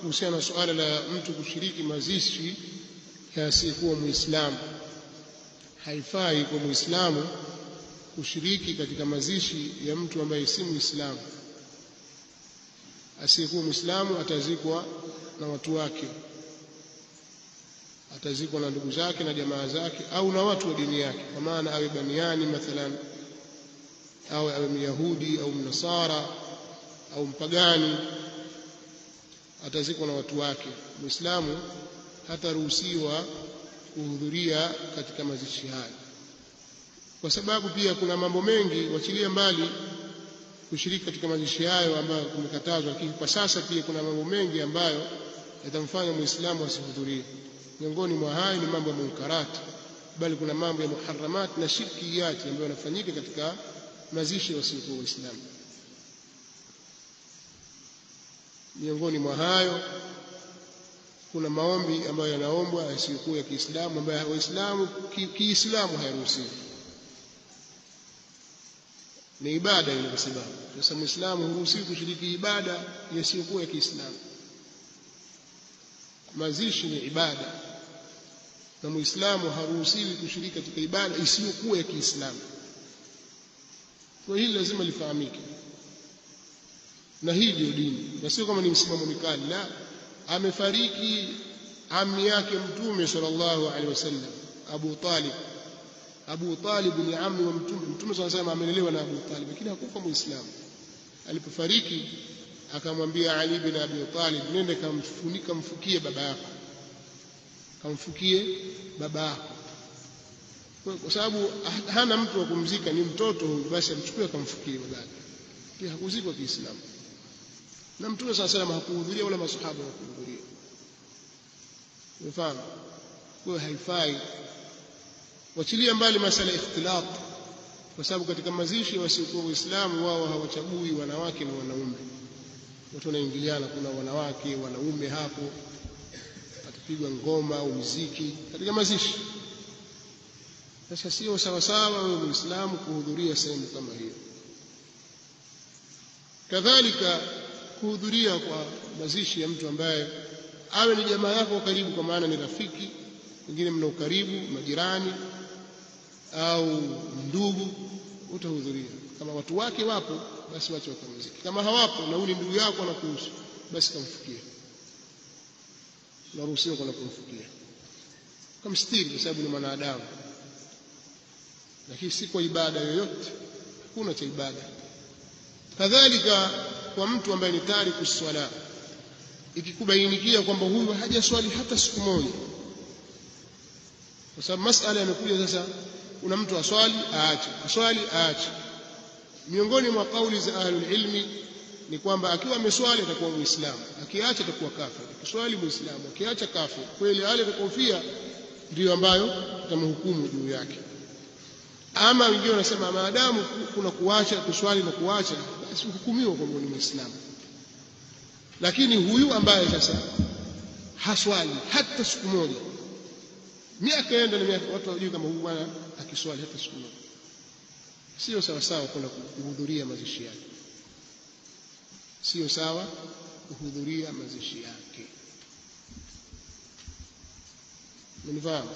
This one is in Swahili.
kuhusiana na suala la mtu kushiriki mazishi ya asiyekuwa Muislamu. Haifai kwa Muislamu kushiriki katika mazishi ya mtu ambaye si Muislamu. Asiyekuwa Muislamu atazikwa na watu wake, atazikwa na ndugu zake na jamaa zake au na watu wa dini yake, kwa maana awe baniani mathalan, au awe Myahudi au Mnasara au mpagani, atazikwa na watu wake. Muislamu hataruhusiwa kuhudhuria katika mazishi haya, kwa sababu pia kuna mambo mengi, wachilia mbali kushiriki katika mazishi hayo ambayo kumekatazwa, lakini kwa sasa pia kuna mambo mengi ambayo yatamfanya Muislamu asihudhurie. Miongoni mwa hayo ni mambo ya munkarati, bali kuna mambo ya muharramat na shirkiyati ambayo yanafanyika katika mazishi ya wasiokuwa Waislamu. Miongoni mwa hayo kuna maombi ambayo yanaombwa yasiyokuwa ya Kiislamu, ambayo Waislamu Kiislamu hayaruhusiwi. Ni ibada ile, kwa sababu sasa Muislamu huruhusiwi kushiriki ibada yasiyokuwa ya Kiislamu. Mazishi ni ibada, na Muislamu haruhusiwi kushiriki katika ibada isiyokuwa ya Kiislamu. Kwa hili lazima lifahamike, na hii ndio dini, na sio kama ni msimamo mikali. La, amefariki ammi yake Mtume sallallahu alaihi wasallam, Abu Talib. Abu Talib ni ammi wa Mtume. Mtume sallallahu alaihi wasallam amelelewa na Abu Talib, lakini hakufa Muislamu. Alipofariki akamwambia Ali bin Abi Talib, nenda kamfukie baba yako, kamfukie baba yako, kwa sababu hana mtu wa kumzika, ni mtoto huyu, basi amchukue akamfukie baba yake. Pia hakuzikwa Kiislamu, na Mtume sallallahu alaihi wasallam hakuhudhuria wala masahaba hawakuhudhuria. Umefahamu? Kwa haifai. Wachilia mbali masala ikhtilat, kwa sababu katika mazishi ya wasiokuwa Waislamu wao hawachagui wanawake na wanaume, watu wanaingiliana, kuna wanawake wanaume hapo, atapigwa ngoma au muziki katika mazishi. Sasa sio sawa sawa wewe Muislamu kuhudhuria sehemu kama hiyo. Kadhalika kuhudhuria kwa mazishi ya mtu ambaye awe ni jamaa yako wa karibu, kwa maana ni rafiki, wengine mna ukaribu, majirani au ndugu, utahudhuria. Kama watu wake wapo, basi wache wakamziki. Kama hawapo na huyu ndugu yako anakuhusu, basi kamfikia, naruhusiwa kwa kumfikia, kamstiri, kwa sababu ni mwanadamu, lakini si kwa ibada yoyote. Hakuna cha ibada. Kadhalika kwa mtu ambaye ni tariku swala, ikikubainikia kwamba huyu hajaswali hata siku moja, kwa sababu masala yamekuja sasa, kuna mtu aswali aache, aswali aache. Miongoni mwa kauli za ahlul ilmi ni kwamba akiwa ameswali atakuwa Muislamu, akiacha atakuwa kafir. Akiswali Muislamu, akiacha kafir. Kweli yale atakofia ndio ambayo tutamhukumu juu yake. Ama wengine wanasema maadamu kuna kuacha, kuswali na kuacha, basi hukumiwa kwamba ni Muislamu. Lakini huyu ambaye sasa haswali hata siku moja, miaka enda na miaka, watu hawajui kama huyu bwana akiswali hata siku moja, sio sawa sawa kwenda kuhudhuria mazishi yake, sio sawa kuhudhuria mazishi yake. Mnifahamu?